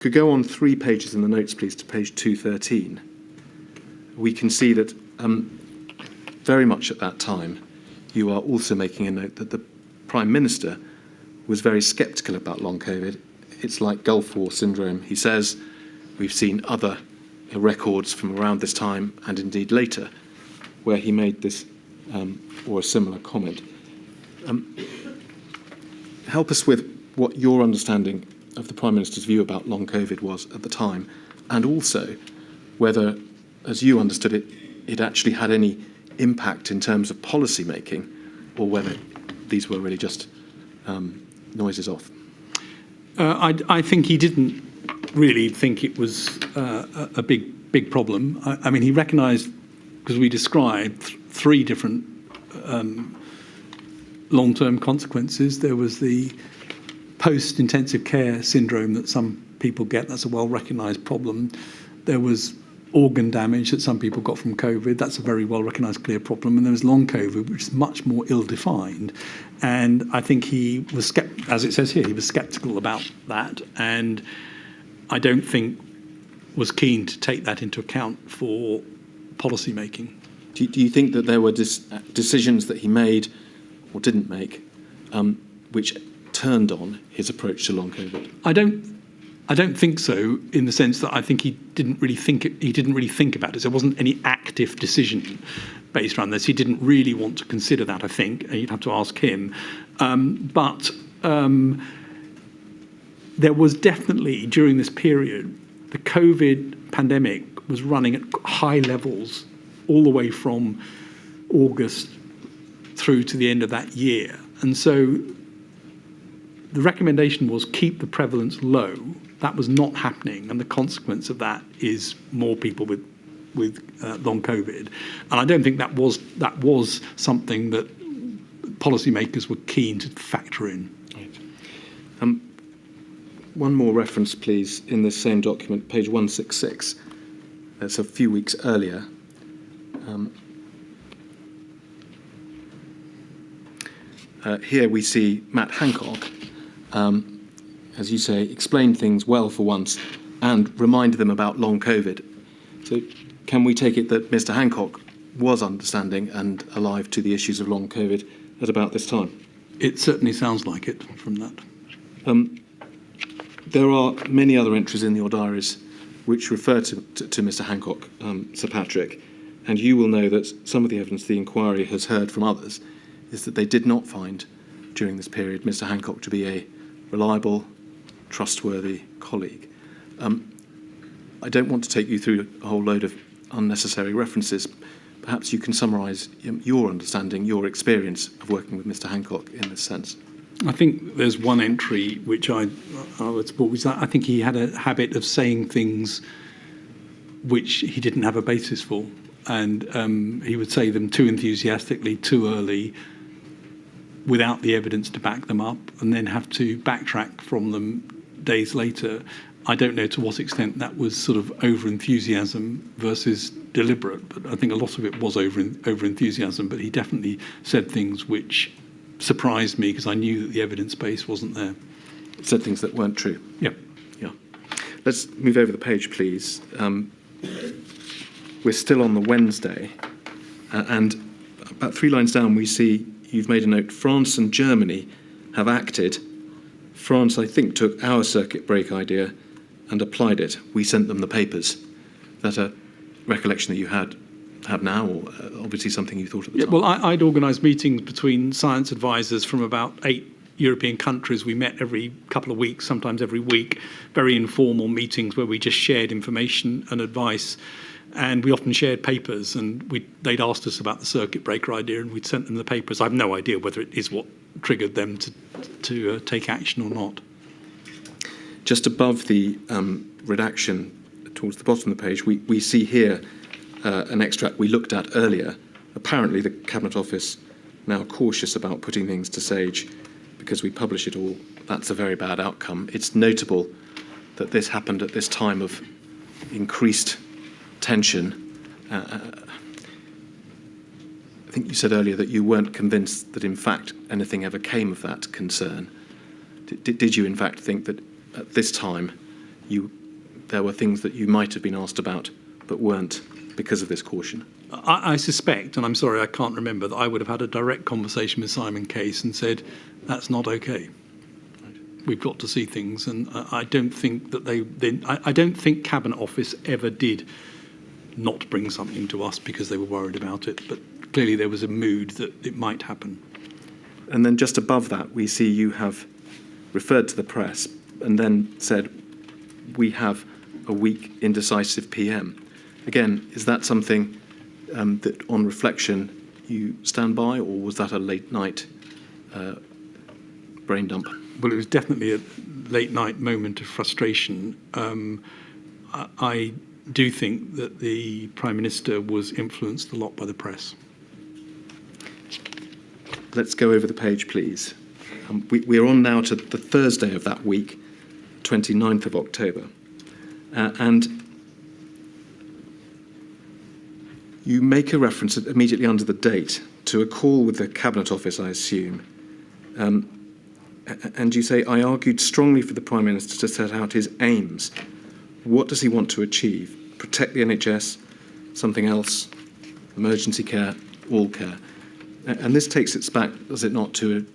Could go on 3 pages in the notes, please, to page 213. We can see that very much at that time, you are also making a note that the Prime Minister was very sceptical about long COVID. It's like Gulf War syndrome. He says, we've seen other records from around this time and indeed later where he made this or a similar comment. Help us with what your understanding of the Prime Minister's view about long COVID was at the time, and also whether, as you understood it, it actually had any impact in terms of policy making, or whether these were really just noises off. I think he didn't really think it was a big problem. I mean, he recognised, because we described 3 different long-term consequences. There was the post-intensive care syndrome that some people get. That's a well-recognised problem. There was organ damage that some people got from COVID. That's a very well-recognised, clear problem. And there was long COVID, which is much more ill-defined. And I think he was, as it says here, he was sceptical about that. And I don't think was keen to take that into account for policy making. Do you think that there were decisions that he made or didn't make which turned on his approach to long COVID? I don't think so, in the sense that I think he didn't really think about it. There wasn't any active decision based around this. He didn't really want to consider that, I think. You'd have to ask him. But there was definitely, during this period, the COVID pandemic was running at high levels all the way from August through to the end of that year. And so the recommendation was keep the prevalence low. That was not happening, and the consequence of that is more people with long COVID. And I don't think that was something that policymakers were keen to factor in. Right. One more reference, please, in this same document, page 166. That's a few weeks earlier. Here we see Matt Hancock, as you say, explain things well for once and remind them about long COVID. So can we take it that Mr. Hancock was understanding and alive to the issues of long COVID at about this time? It certainly sounds like it from that. There are many other entries in your diaries which refer to Mr. Hancock, Sir Patrick, and you will know that some of the evidence the inquiry has heard from others is that they did not find during this period Mr. Hancock to be a reliable, trustworthy colleague. I don't want to take you through a whole load of unnecessary references. Perhaps you can summarise your understanding, your experience of working with Mr. Hancock in this sense. I think there's one entry which I would support, which I think he had a habit of saying things which he didn't have a basis for. And he would say them too enthusiastically, too early, without the evidence to back them up, and then have to backtrack from them days later. I don't know to what extent that was sort of over-enthusiasm versus deliberate, but I think a lot of it was over-enthusiasm, but he definitely said things which surprised me because I knew that the evidence base wasn't there. Said things that weren't true? Yeah. Yeah. Let's move over the page, please. We're still on the Wednesday, and about 3 lines down we see you've made a note, France and Germany have acted. France, I think, took our circuit break idea and applied it. We sent them the papers. Is that a recollection that you have now, or obviously something you thought at the time? Well, I'd organised meetings between science advisors from about 8 European countries. We met every couple of weeks, sometimes every week, very informal meetings where we just shared information and advice. And we often shared papers, and they'd asked us about the circuit breaker idea, and we'd sent them the papers. I have no idea whether it is what triggered them to take action or not. Just above the redaction, towards the bottom of the page, we see here an extract we looked at earlier. Apparently the Cabinet Office now cautious about putting things to Sage because we publish it all. That's a very bad outcome. It's notable that this happened at this time of increased tension. I think you said earlier that you weren't convinced that in fact anything ever came of that concern. Did you in fact think that at this time there were things that you might have been asked about but weren't because of this caution? I suspect, and I'm sorry I can't remember, that I would have had a direct conversation with Simon Case and said, that's not okay. We've got to see things, and I don't think that I don't think Cabinet Office ever did not bring something to us because they were worried about it, but clearly there was a mood that it might happen. And then just above that, we see you have referred to the press and then said, we have a weak, indecisive PM. Again, is that something that on reflection you stand by, or was that a late night brain dump? Well, it was definitely a late night moment of frustration. I do think that the Prime Minister was influenced a lot by the press. Let's go over the page, please. We're on now to the Thursday of that week, 29th of October. And you make a reference immediately under the date to a call with the Cabinet Office, I assume. And you say, I argued strongly for the Prime Minister to set out his aims. What does he want to achieve? Protect the NHS, something else, emergency care, all care. And this takes us back, does it not, to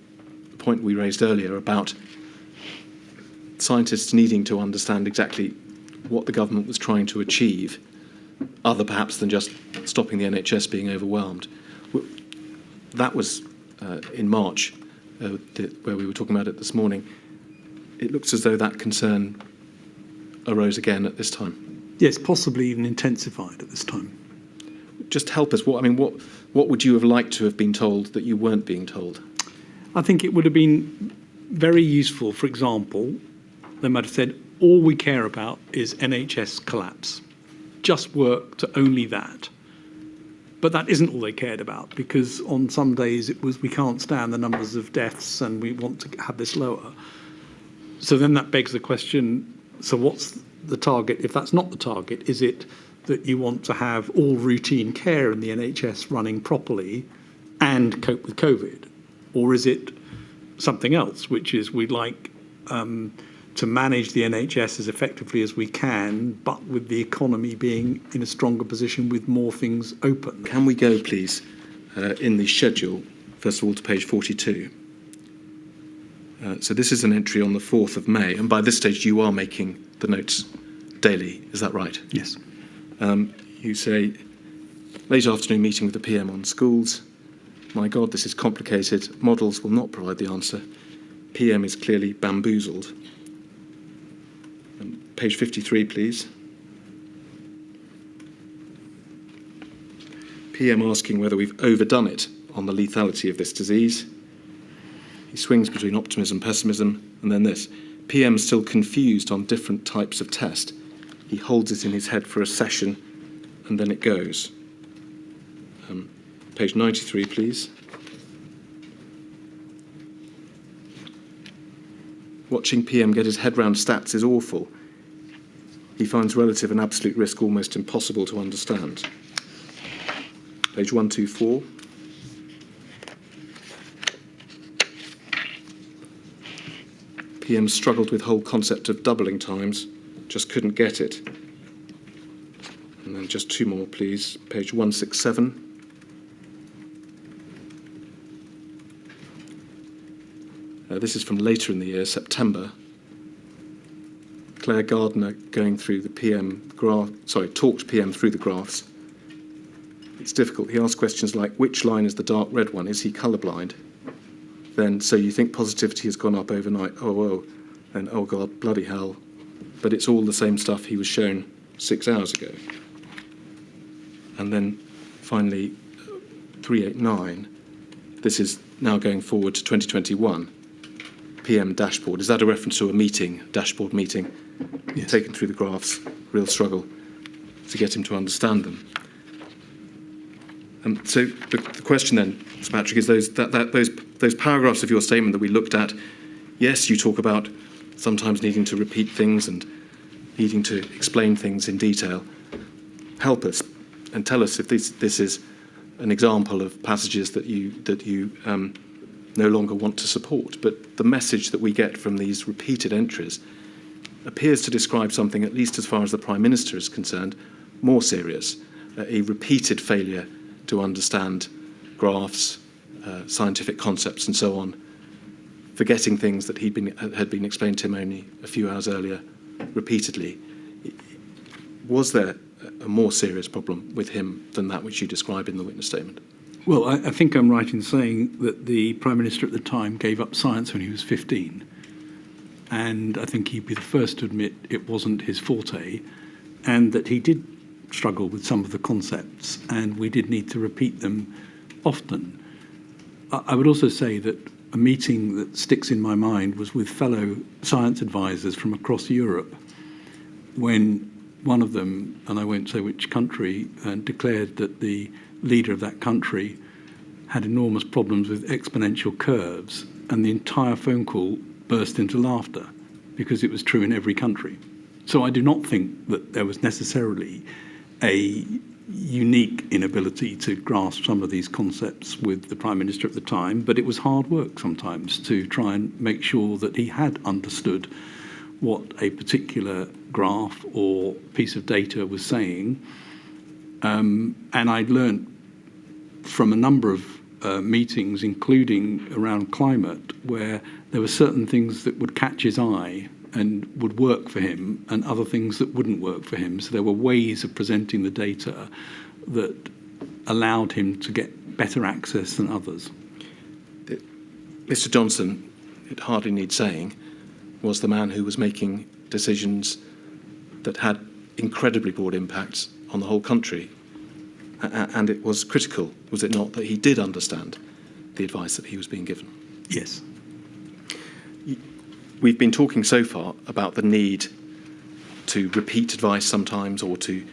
a point we raised earlier about scientists needing to understand exactly what the government was trying to achieve, other perhaps than just stopping the NHS being overwhelmed. That was in March, where we were talking about it this morning. It looks as though that concern arose again at this time. Yes, possibly even intensified at this time. Just help us. What would you have liked to have been told that you weren't being told? I think it would have been very useful, for example, they might have said, all we care about is NHS collapse. Just work to only that. But that isn't all they cared about, because on some days it was, we can't stand the numbers of deaths and we want to have this lower. So then that begs the question, so what's the target? If that's not the target, is it that you want to have all routine care in the NHS running properly and cope with COVID? Or is it something else, which is we'd like to manage the NHS as effectively as we can, but with the economy being in a stronger position with more things open? Can we go, please, in the schedule, first of all, to page 42? So this is an entry on the 4th of May, and by this stage you are making the notes daily, is that right? Yes. You say, late afternoon meeting with the PM on schools. My God, this is complicated. Models will not provide the answer. PM is clearly bamboozled. Page 53, please. PM asking whether we've overdone it on the lethality of this disease. He swings between optimism, pessimism, and then this. PM still confused on different types of test. He holds it in his head for a session, and then it goes. Page 93, please. Watching PM get his head round stats is awful. He finds relative and absolute risk almost impossible to understand. Page 124. PM struggled with whole concept of doubling times, just couldn't get it. And then just two more, please. Page 167. This is from later in the year, September. Claire Gardner going through the PM graph, talked PM through the graphs. It's difficult. He asked questions like, which line is the dark red one? Is he colourblind? Then, so you think positivity has gone up overnight? Oh, then, oh God, bloody hell. But it's all the same stuff he was shown 6 hours ago. And then finally, 389. This is now going forward to 2021. PM dashboard. Is that a reference to a meeting, dashboard meeting? Yes. Taken through the graphs, real struggle to get him to understand them. So the question then, Sir Patrick, is those paragraphs of your statement that we looked at. Yes, you talk about sometimes needing to repeat things and needing to explain things in detail. Help us and tell us if this is an example of passages that you no longer want to support. But the message that we get from these repeated entries appears to describe something, at least as far as the Prime Minister is concerned, more serious, a repeated failure to understand graphs, scientific concepts and so on, forgetting things that had been explained to him only a few hours earlier repeatedly. Was there a more serious problem with him than that which you describe in the witness statement? Well, I think I'm right in saying that the Prime Minister at the time gave up science when he was 15. And I think he'd be the first to admit it wasn't his forte, and that he did struggle with some of the concepts, and we did need to repeat them often. I would also say that a meeting that sticks in my mind was with fellow science advisors from across Europe, when one of them, and I won't say which country, declared that the leader of that country had enormous problems with exponential curves, and the entire phone call burst into laughter because it was true in every country. So I do not think that there was necessarily a unique inability to grasp some of these concepts with the Prime Minister at the time, but it was hard work sometimes to try and make sure that he had understood what a particular graph or piece of data was saying. And I'd learned from a number of meetings, including around climate, where there were certain things that would catch his eye and would work for him, and other things that wouldn't work for him. So there were ways of presenting the data that allowed him to get better access than others. Mr. Johnson, it hardly needs saying, was the man who was making decisions that had incredibly broad impacts on the whole country. And it was critical, was it not, that he did understand the advice that he was being given? Yes. We've been talking so far about the need to repeat advice sometimes, or to,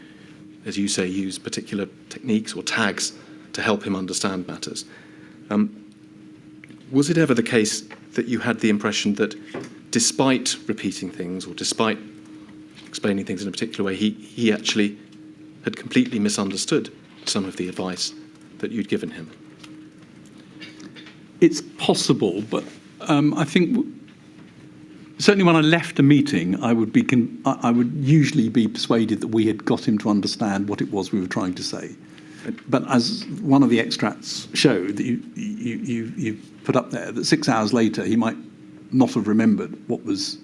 as you say, use particular techniques or tags to help him understand matters. Was it ever the case that you had the impression that despite repeating things or despite explaining things in a particular way, he actually had completely misunderstood some of the advice that you'd given him? It's possible, but I think certainly when I left a meeting, I would usually be persuaded that we had got him to understand what it was we were trying to say. But as one of the extracts showed that you put up there, that 6 hours later he might not have remembered what was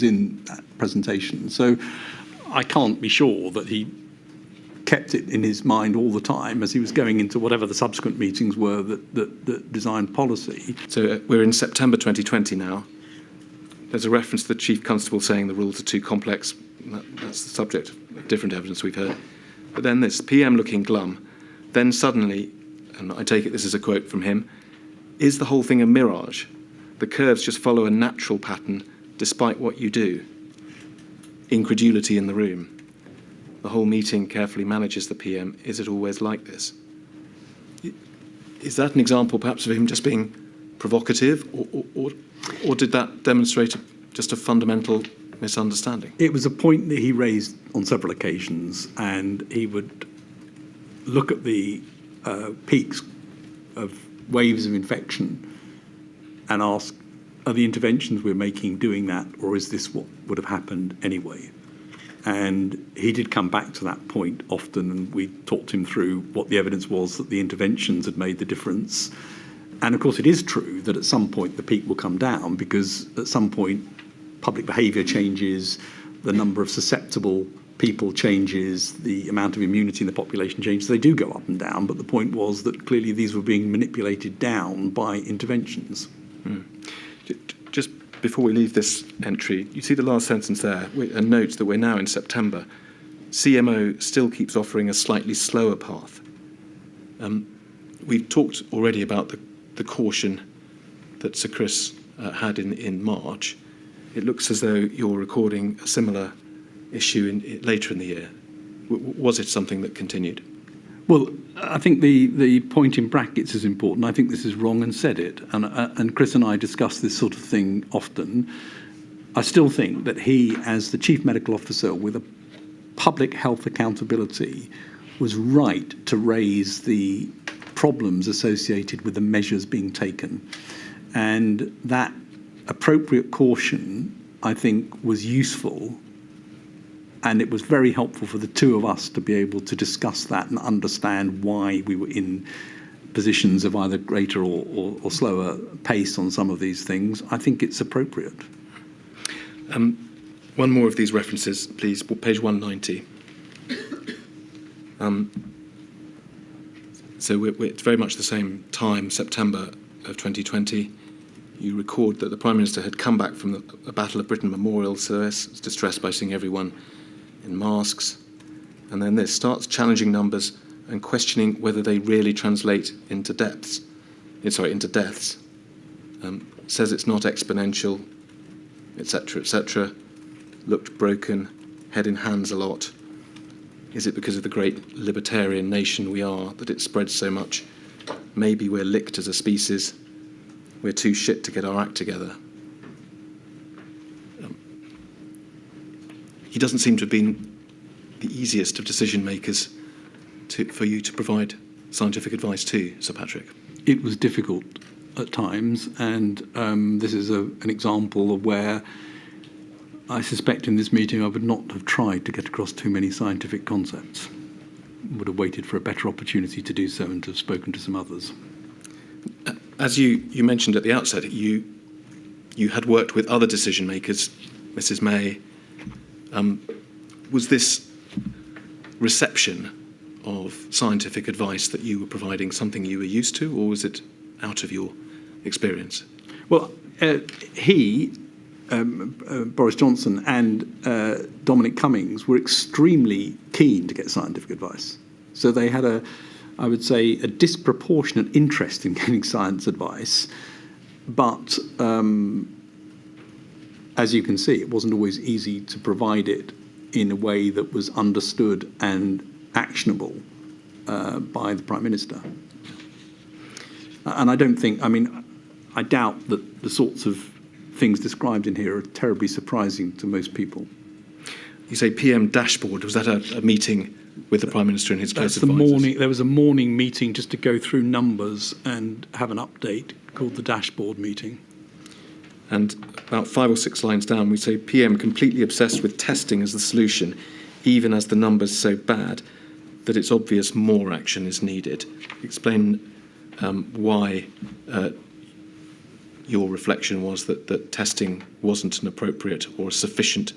in that presentation. So I can't be sure that he kept it in his mind all the time as he was going into whatever the subsequent meetings were that designed policy. So we're in September 2020 now. There's a reference to the Chief Constable saying the rules are too complex. That's the subject of different evidence we've heard. But then this PM looking glum. Then suddenly, and I take it this is a quote from him, is the whole thing a mirage? The curves just follow a natural pattern despite what you do. Incredulity in the room. The whole meeting carefully manages the PM. Is it always like this? Is that an example perhaps of him just being provocative, or did that demonstrate just a fundamental misunderstanding? It was a point that he raised on several occasions, and he would look at the peaks of waves of infection and ask, are the interventions we're making doing that, or is this what would have happened anyway? And he did come back to that point often, and we talked him through what the evidence was that the interventions had made the difference. And of course, it is true that at some point the peak will come down, because at some point public behaviour changes, the number of susceptible people changes, the amount of immunity in the population changes. They do go up and down, but the point was that clearly these were being manipulated down by interventions. Just before we leave this entry, you see the last sentence there, and note that we're now in September. CMO still keeps offering a slightly slower path. We've talked already about the caution that Sir Chris had in March. It looks as though you're recording a similar issue later in the year. Was it something that continued? Well, I think the point in brackets is important. I think this is wrong, and said it. And Chris and I discuss this sort of thing often. I still think that he, as the Chief Medical Officer with a public health accountability, was right to raise the problems associated with the measures being taken. And that appropriate caution, I think, was useful. And it was very helpful for the two of us to be able to discuss that and understand why we were in positions of either greater or slower pace on some of these things. I think it's appropriate. One more of these references, please. Page 190. So it's very much the same time, September of 2020. You record that the Prime Minister had come back from the Battle of Britain Memorial Service, was distressed by seeing everyone in masks. And then this starts challenging numbers and questioning whether they really translate into deaths. Says it's not exponential, etc., etc. Looked broken, head in hands a lot. Is it because of the great libertarian nation we are that it spreads so much? Maybe we're licked as a species. We're too shit to get our act together. He doesn't seem to have been the easiest of decision makers for you to provide scientific advice to, Sir Patrick. It was difficult at times, and this is an example of where I suspect in this meeting I would not have tried to get across too many scientific concepts. Would have waited for a better opportunity to do so and to have spoken to some others. As you mentioned at the outset, you had worked with other decision makers, Mrs. May. Was this reception of scientific advice that you were providing something you were used to, or was it out of your experience? Well, Boris Johnson and Dominic Cummings were extremely keen to get scientific advice. So they had I would say, a disproportionate interest in getting science advice. But as you can see, it wasn't always easy to provide it in a way that was understood and actionable by the Prime Minister. And I doubt that the sorts of things described in here are terribly surprising to most people. You say PM dashboard. Was that a meeting with the Prime Minister and his close advisors? There was a morning meeting just to go through numbers and have an update called the dashboard meeting. And about 5 or 6 lines down, we say PM completely obsessed with testing as the solution, even as the numbers so bad that it's obvious more action is needed. Explain why your reflection was that testing wasn't an appropriate or sufficient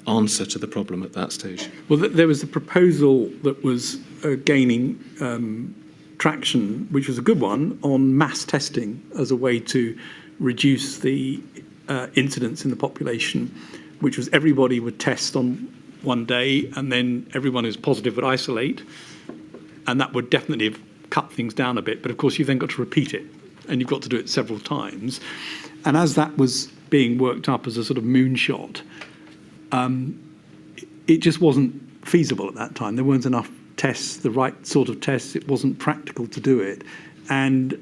answer to the problem at that stage. Well, there was a proposal that was gaining traction, which was a good one, on mass testing as a way to reduce the incidence in the population, which was everybody would test on one day and then everyone who's positive would isolate, and that would definitely have cut things down a bit. But of course you've then got to repeat it, and you've got to do it several times. And as that was being worked up as a sort of moonshot, it just wasn't feasible at that time. There weren't enough tests, the right sort of tests. It wasn't practical to do it. And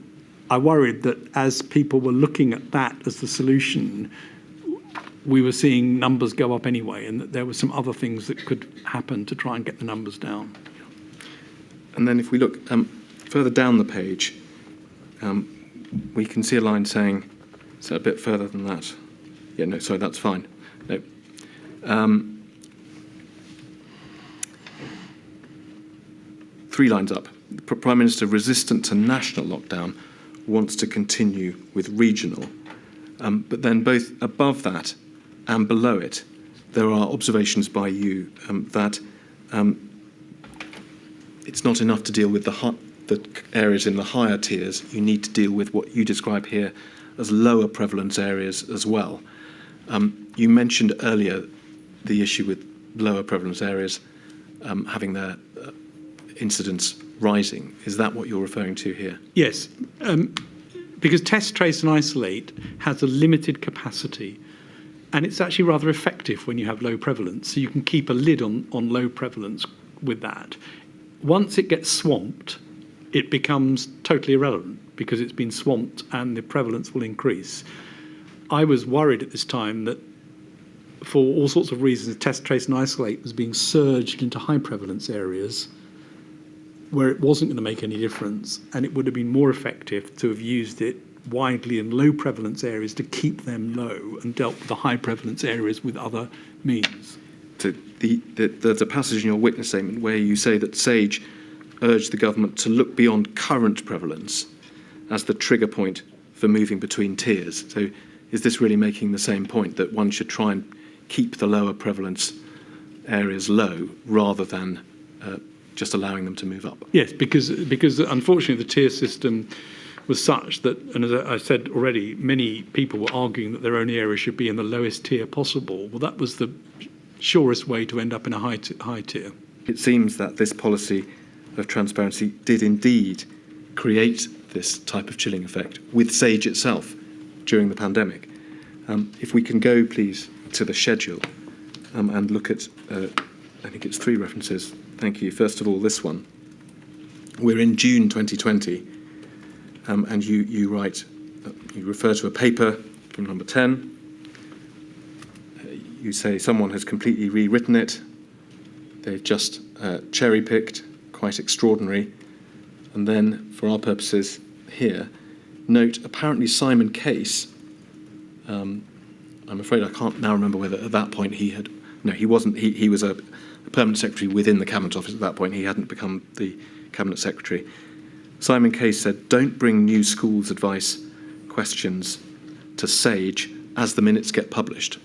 I worried that as people were looking at that as the solution, we were seeing numbers go up anyway, and that there were some other things that could happen to try and get the numbers down. And then if we look further down the page, we can see a line saying, so a bit further than that. Yeah, no, sorry, that's fine. No. 3 lines up. The Prime Minister, resistant to national lockdown, wants to continue with regional. But then both above that and below it, there are observations by you that it's not enough to deal with the areas in the higher tiers. You need to deal with what you describe here as lower prevalence areas as well. You mentioned earlier the issue with lower prevalence areas having their incidence rising. Is that what you're referring to here? Yes, because test, trace and isolate has a limited capacity, and it's actually rather effective when you have low prevalence, so you can keep a lid on low prevalence with that. Once it gets swamped, it becomes totally irrelevant because it's been swamped and the prevalence will increase. I was worried at this time that for all sorts of reasons, test, trace and isolate was being surged into high prevalence areas where it wasn't going to make any difference, and it would have been more effective to have used it widely in low prevalence areas to keep them low and dealt with the high prevalence areas with other means. So there's a passage in your witness statement where you say that SAGE urged the government to look beyond current prevalence as the trigger point for moving between tiers. So is this really making the same point, that one should try and keep the lower prevalence areas low rather than just allowing them to move up? Yes, because unfortunately the tier system was such that, and as I said already, many people were arguing that their own area should be in the lowest tier possible. Well, that was the surest way to end up in a high tier. It seems that this policy of transparency did indeed create this type of chilling effect with SAGE itself during the pandemic. If we can go, please, to the schedule and look at, I think it's 3 references. Thank you. First of all, this one. We're in June 2020, and you write, you refer to a paper from number 10. You say someone has completely rewritten it. They've just cherry-picked, quite extraordinary. And then, for our purposes here, note, apparently Simon Case, I'm afraid I can't now remember whether at that point he had, no, he wasn't, he was a permanent secretary within the Cabinet Office at that point. He hadn't become the Cabinet Secretary. Simon Case said, don't bring new schools advice questions to SAGE as the minutes get published.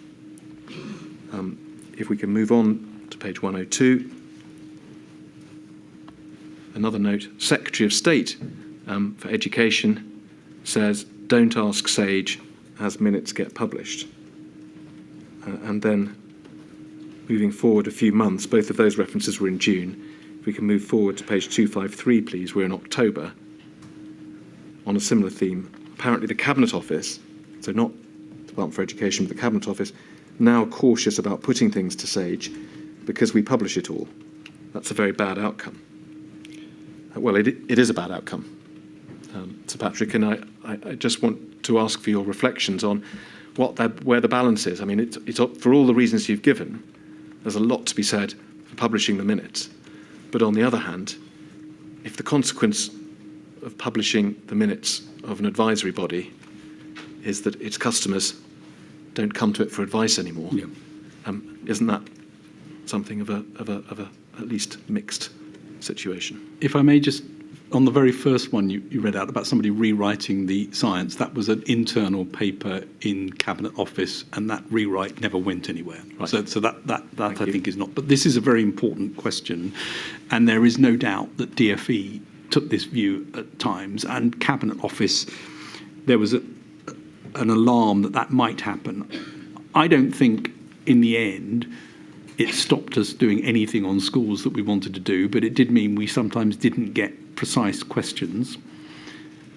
If we can move on to page 102. Another note, Secretary of State for Education says, don't ask SAGE as minutes get published. And then moving forward a few months, both of those references were in June. If we can move forward to page 253, please, we're in October. On a similar theme, apparently the Cabinet Office, so not the Department for Education, but the Cabinet Office, now cautious about putting things to SAGE because we publish it all. That's a very bad outcome. Well, it is a bad outcome, Sir Patrick, and I just want to ask for your reflections on where the balance is. I mean, it's for all the reasons you've given, there's a lot to be said for publishing the minutes. But on the other hand, if the consequence of publishing the minutes of an advisory body is that its customers don't come to it for advice anymore, yeah. Isn't that something of a at least mixed situation? If I may just, on the very first one you read out about somebody rewriting the science, that was an internal paper in Cabinet Office, and that rewrite never went anywhere. Right. So that I think is not. But this is a very important question, and there is no doubt that DfE took this view at times, and Cabinet Office, there was an alarm that might happen. I don't think in the end it stopped us doing anything on schools that we wanted to do, but it did mean we sometimes didn't get precise questions.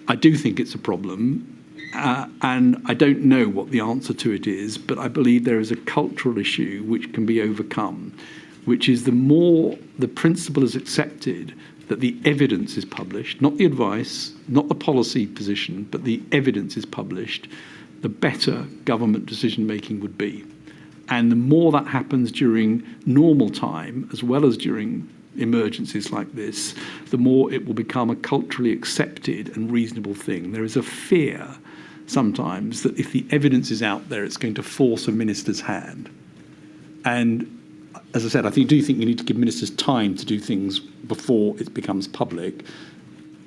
I do think it's a problem, and I don't know what the answer to it is, but I believe there is a cultural issue which can be overcome, which is the more the principle is accepted that the evidence is published, not the advice, not the policy position, but the evidence is published, the better government decision-making would be. And the more that happens during normal time, as well as during emergencies like this, the more it will become a culturally accepted and reasonable thing. There is a fear sometimes that if the evidence is out there, it's going to force a minister's hand. And as I said, I do think you need to give ministers time to do things before it becomes public.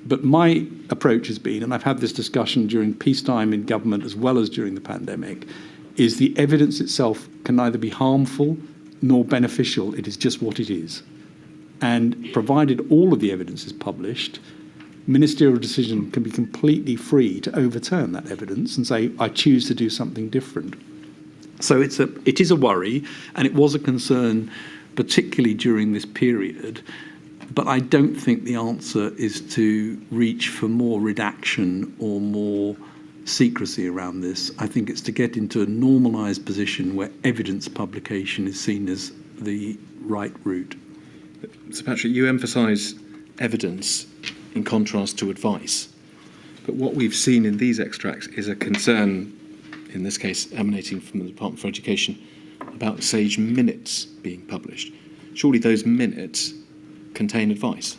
But my approach has been, and I've had this discussion during peacetime in government as well as during the pandemic, is the evidence itself can neither be harmful nor beneficial. It is just what it is. And provided all of the evidence is published, ministerial decision can be completely free to overturn that evidence and say, I choose to do something different. So it is a worry, and it was a concern, particularly during this period. But I don't think the answer is to reach for more redaction or more secrecy around this. I think it's to get into a normalised position where evidence publication is seen as the right route. So Patrick, you emphasise evidence in contrast to advice. But what we've seen in these extracts is a concern, in this case emanating from the Department for Education, about SAGE minutes being published. Surely those minutes contain advice?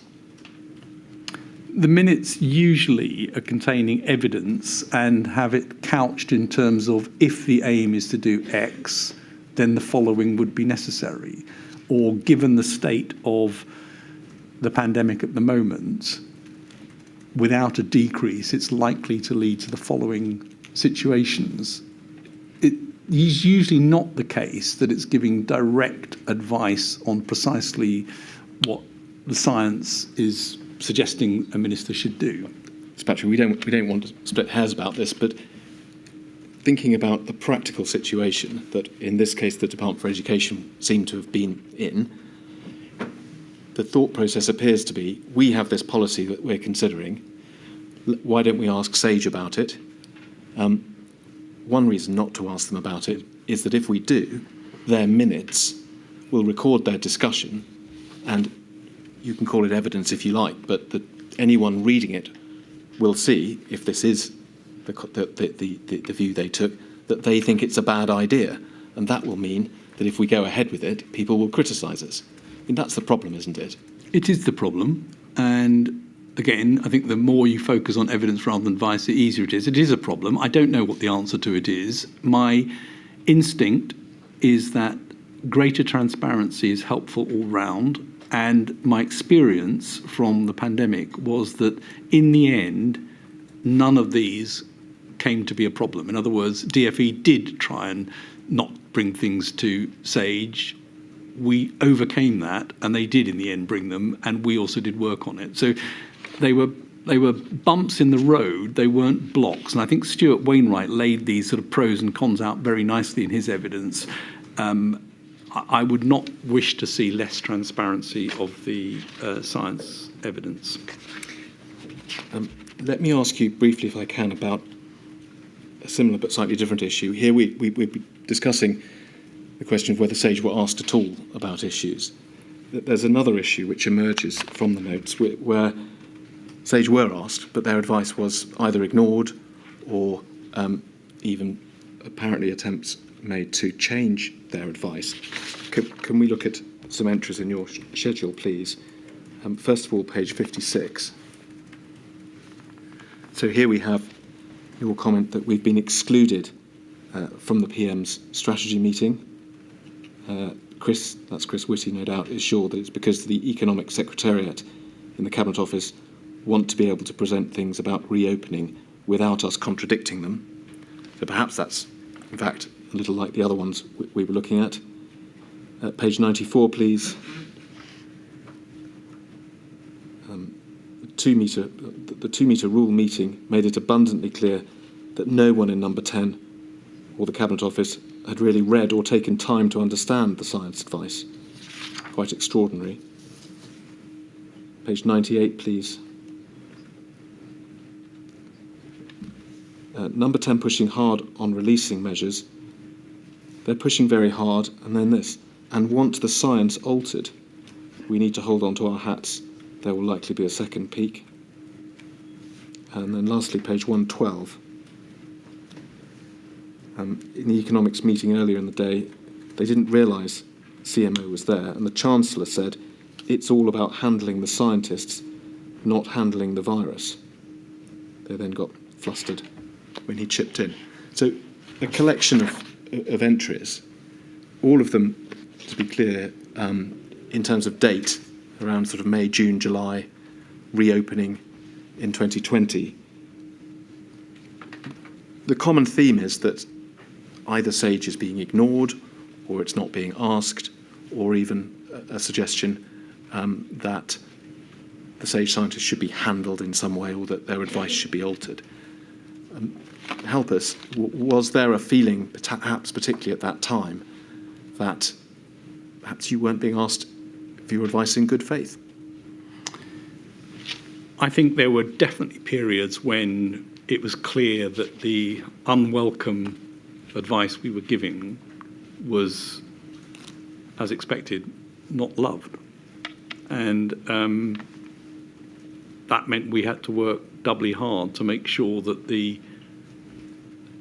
The minutes usually are containing evidence and have it couched in terms of if the aim is to do X, then the following would be necessary. Or given the state of the pandemic at the moment, without a decrease, it's likely to lead to the following situations. It is usually not the case that it's giving direct advice on precisely what the science is suggesting a minister should do. Mr. Patrick, we don't want to split hairs about this, but thinking about the practical situation that in this case the Department for Education seemed to have been in, the thought process appears to be, we have this policy that we're considering, why don't we ask SAGE about it? One reason not to ask them about it is that if we do, their minutes will record their discussion, and you can call it evidence if you like, but anyone reading it will see, if this is the view they took, that they think it's a bad idea. And that will mean that if we go ahead with it, people will criticise us. I mean, that's the problem, isn't it? It is the problem. And again, I think the more you focus on evidence rather than advice, the easier it is. It is a problem. I don't know what the answer to it is. My instinct is that greater transparency is helpful all round. And my experience from the pandemic was that in the end, none of these came to be a problem. In other words, DfE did try and not bring things to SAGE. We overcame that, and they did in the end bring them, and we also did work on it. So they were bumps in the road, they weren't blocks. And I think Stuart Wainwright laid these sort of pros and cons out very nicely in his evidence. I would not wish to see less transparency of the science evidence. Let me ask you briefly, if I can, about a similar but slightly different issue. Here we're discussing the question of whether SAGE were asked at all about issues. There's another issue which emerges from the notes where SAGE were asked, but their advice was either ignored or even apparently attempts made to change their advice. Can we look at some entries in your schedule, please? First of all, page 56. So here we have your comment that we've been excluded from the PM's strategy meeting. Chris Whitty, no doubt, is sure that it's because the Economic Secretariat in the Cabinet Office want to be able to present things about reopening without us contradicting them. So perhaps that's, in fact, a little like the other ones we were looking at. Page 94, please. The 2 metre rule meeting made it abundantly clear that no one in number 10 or the Cabinet Office had really read or taken time to understand the science advice. Quite extraordinary. Page 98, please. Number 10 pushing hard on releasing measures. They're pushing very hard, and then this, and want the science altered. We need to hold on to our hats. There will likely be a second peak. And then lastly, page 112. In the economics meeting earlier in the day, they didn't realise CMO was there, and the Chancellor said, it's all about handling the scientists, not handling the virus. They then got flustered when he chipped in. So a collection of entries, all of them, to be clear, in terms of date, around sort of May, June, July, reopening in 2020. The common theme is that either SAGE is being ignored, or it's not being asked, or even a suggestion that the SAGE scientists should be handled in some way, or that their advice should be altered. Help us. Was there a feeling, perhaps particularly at that time, that perhaps you weren't being asked for your advice in good faith? I think there were definitely periods when it was clear that the unwelcome advice we were giving was, as expected, not loved. And that meant we had to work doubly hard to make sure that the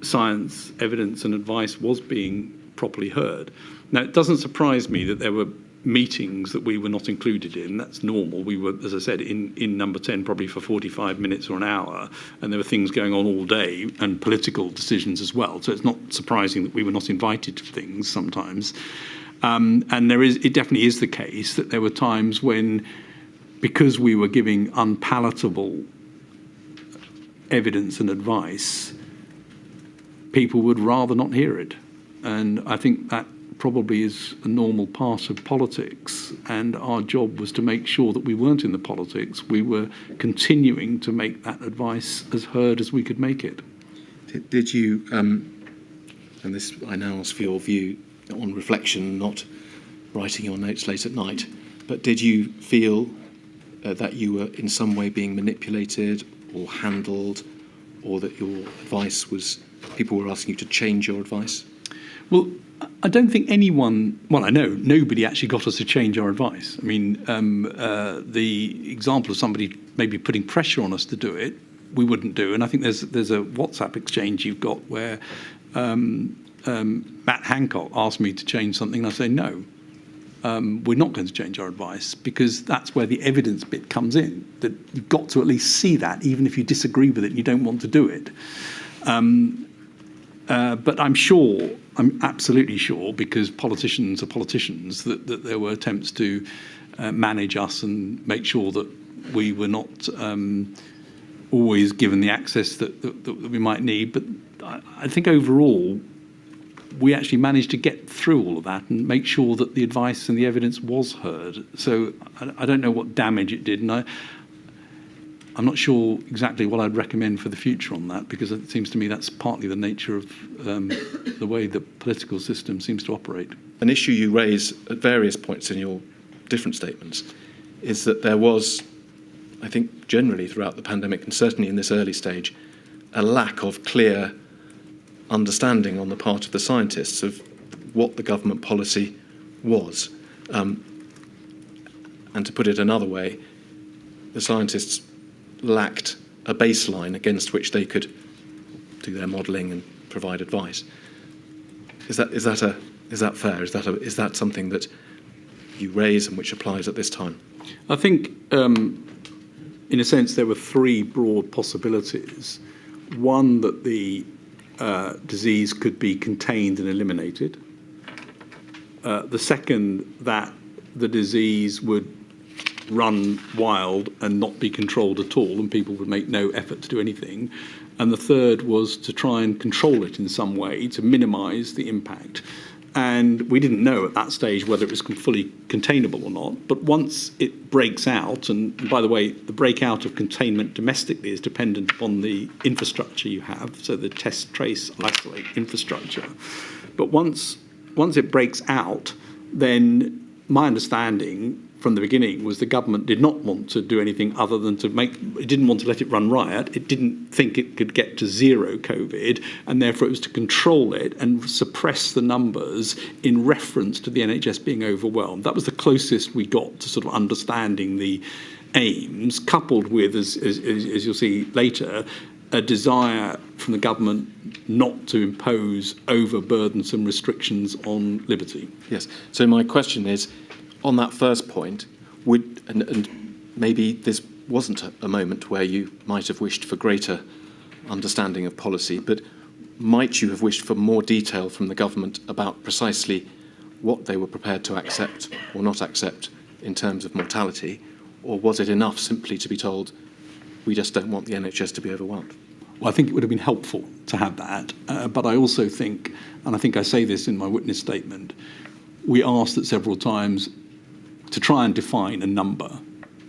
science, evidence and advice was being properly heard. Now, it doesn't surprise me that there were meetings that we were not included in. That's normal. We were, as I said, in number 10 probably for 45 minutes or an hour, and there were things going on all day and political decisions as well. So it's not surprising that we were not invited to things sometimes. And it definitely is the case that there were times when, because we were giving unpalatable evidence and advice, people would rather not hear it. And I think that probably is a normal part of politics, and our job was to make sure that we weren't in the politics. We were continuing to make that advice as heard as we could make it. Did you, and this I now ask for your view on reflection, not writing your notes late at night, but did you feel that you were in some way being manipulated or handled, or that your advice was, people were asking you to change your advice? Well, I don't think anyone, well, I know nobody actually got us to change our advice. I mean, the example of somebody maybe putting pressure on us to do it, we wouldn't do. And I think there's a WhatsApp exchange you've got where Matt Hancock asked me to change something, and I say, no, we're not going to change our advice, because that's where the evidence bit comes in, that you've got to at least see that, even if you disagree with it and you don't want to do it. But I'm absolutely sure, because politicians are politicians, that there were attempts to manage us and make sure that we were not always given the access that we might need. But I think overall, we actually managed to get through all of that and make sure that the advice and the evidence was heard. So I don't know what damage it did, and I'm not sure exactly what I'd recommend for the future on that, because it seems to me that's partly the nature of the way the political system seems to operate. An issue you raise at various points in your different statements is that there was, I think generally throughout the pandemic, and certainly in this early stage, a lack of clear understanding on the part of the scientists of what the government policy was. And to put it another way, the scientists lacked a baseline against which they could do their modelling and provide advice. Is that fair? Is that something that you raise and which applies at this time? I think, in a sense, there were three broad possibilities. One, that the disease could be contained and eliminated. The second, that the disease would run wild and not be controlled at all, and people would make no effort to do anything. And the third was to try and control it in some way to minimise the impact. And we didn't know at that stage whether it was fully containable or not. But once it breaks out, and by the way, the breakout of containment domestically is dependent upon the infrastructure you have, so the test, trace, isolate infrastructure. But once it breaks out, then my understanding from the beginning was the government did not want to do anything other than it didn't want to let it run riot. It didn't think it could get to zero COVID, and therefore it was to control it and suppress the numbers in reference to the NHS being overwhelmed. That was the closest we got to sort of understanding the aims, coupled with, as you'll see later, a desire from the government not to impose overburdensome restrictions on liberty. Yes. So my question is, on that first point, and maybe this wasn't a moment where you might have wished for greater understanding of policy, but might you have wished for more detail from the government about precisely what they were prepared to accept or not accept in terms of mortality, or was it enough simply to be told, we just don't want the NHS to be overwhelmed? Well, I think it would have been helpful to have that, but I also think, and I think I say this in my witness statement, we asked it several times to try and define a number,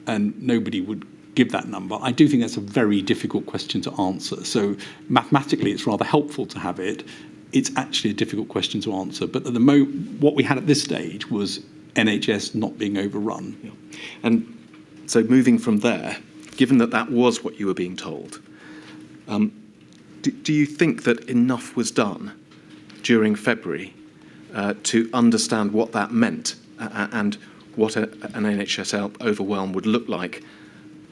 and nobody would give that number. I do think that's a very difficult question to answer. So mathematically, it's rather helpful to have it. It's actually a difficult question to answer. But at the what we had at this stage was NHS not being overrun. Yeah. And so moving from there, given that that was what you were being told, do you think that enough was done during February to understand what that meant and what an NHS overwhelm would look like,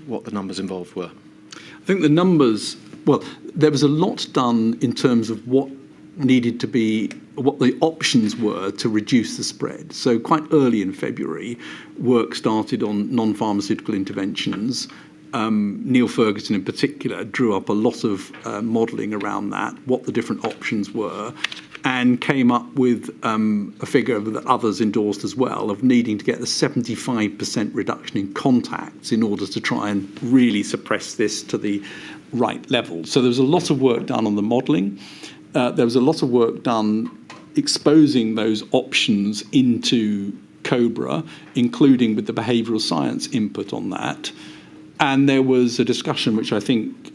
what the numbers involved were? I think the numbers, well, there was a lot done in terms of what needed to be, what the options were to reduce the spread. So quite early in February, work started on non-pharmaceutical interventions. Neil Ferguson in particular drew up a lot of modelling around that, what the different options were, and came up with a figure that others endorsed as well of needing to get a 75% reduction in contacts in order to try and really suppress this to the right level. So there was a lot of work done on the modelling. There was a lot of work done exposing those options into COBRA, including with the behavioural science input on that. And there was a discussion, which I think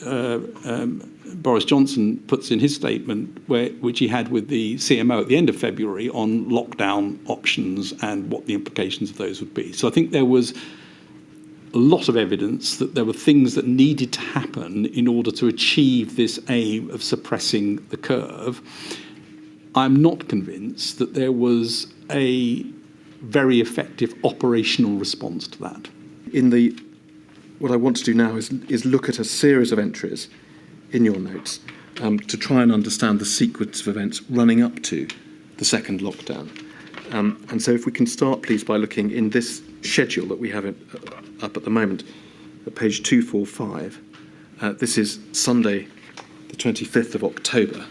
Boris Johnson puts in his statement, which he had with the CMO at the end of February on lockdown options and what the implications of those would be. So I think there was a lot of evidence that there were things that needed to happen in order to achieve this aim of suppressing the curve. I'm not convinced that there was a very effective operational response to that. What I want to do now is look at a series of entries in your notes to try and understand the sequence of events running up to the second lockdown. And so if we can start, please, by looking in this schedule that we have up at the moment, at page 245. This is Sunday, the 25th of October.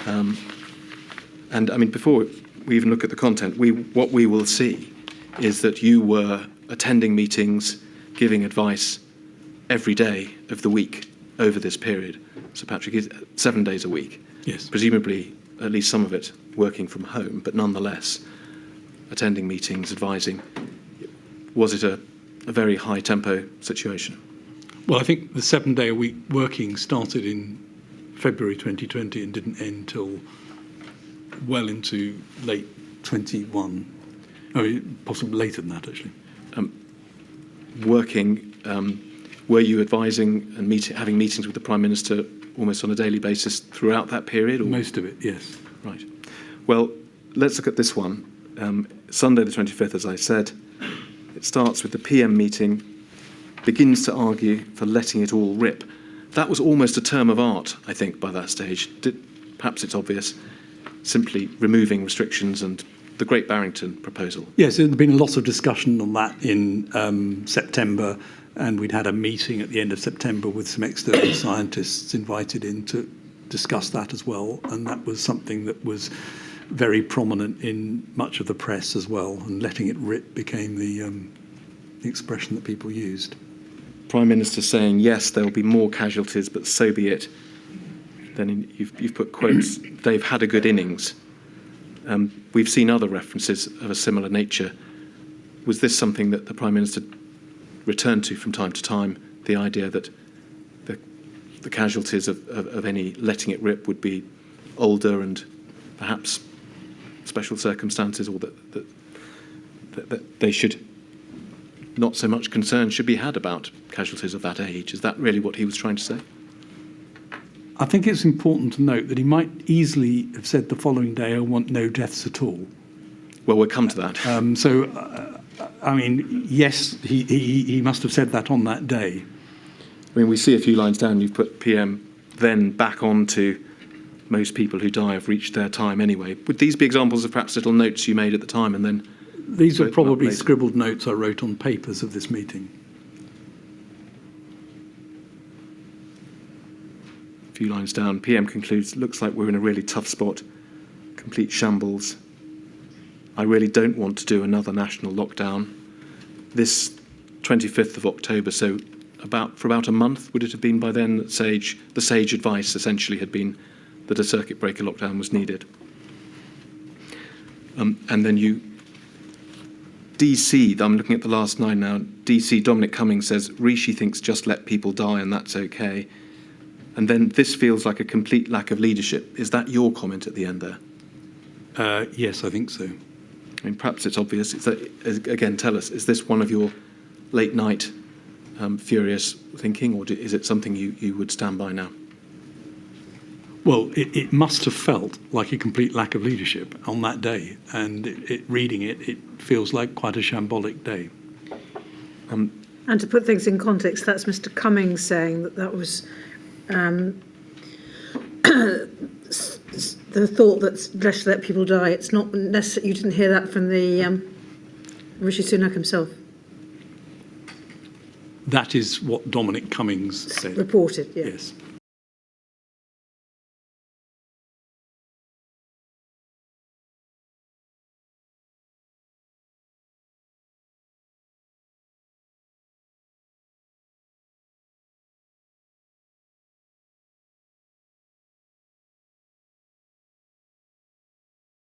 And I mean, before we even look at the content, what we will see is that you were attending meetings, giving advice every day of the week over this period. So Patrick, is 7 days a week. Yes. Presumably, at least some of it working from home, but nonetheless, attending meetings, advising. Was it a very high tempo situation? Well, I think the 7 day a week working started in February 2020 and didn't end till well into late 21. Oh, possibly later than that, actually. Working, were you advising and having meetings with the Prime Minister almost on a daily basis throughout that period? Or? Most of it, yes. Right. Well, let's look at this one. Sunday the 25th, as I said, it starts with the PM meeting, begins to argue for letting it all rip. That was almost a term of art, I think, by that stage. Perhaps it's obvious, simply removing restrictions and the Great Barrington proposal. Yes, there's been a lot of discussion on that in September, and we'd had a meeting at the end of September with some external scientists invited in to discuss that as well, and that was something that was very prominent in much of the press as well, and letting it rip became the expression that people used. Prime Minister saying, yes, there will be more casualties, but so be it. Then you've put quotes, they've had a good innings. We've seen other references of a similar nature. Was this something that the Prime Minister returned to from time to time, the idea that the casualties of any letting it rip would be older and perhaps special circumstances, or that they should not so much concern should be had about casualties of that age? Is that really what he was trying to say? I think it's important to note that he might easily have said the following day, I want no deaths at all. Well, we'll come to that. I mean, yes, he must have said that on that day. I mean, we see a few lines down, you've put PM then back on to most people who die have reached their time anyway. Would these be examples of perhaps little notes you made at the time and then... These were probably scribbled notes I wrote on papers of this meeting. A few lines down, PM concludes, looks like we're in a really tough spot, complete shambles. I really don't want to do another national lockdown. This 25th of October, so for about a month, would it have been by then that the sage advice essentially had been that a circuit breaker lockdown was needed. And then DC, I'm looking at the last line now, DC Dominic Cummings says, Rishi thinks just let people die and that's okay. And then this feels like a complete lack of leadership. Is that your comment at the end there? Yes, I think so. I mean, perhaps it's obvious. Again, tell us, is this one of your late night furious thinking, or is it something you would stand by now? Well, it must have felt like a complete lack of leadership on that day, and reading it feels like quite a shambolic day. And to put things in context, that's Mr. Cummings saying that was the thought that let's let people die. It's not necessarily. You didn't hear that from the Rishi Sunak himself. That is what Dominic Cummings said. Reported, yeah. Yes.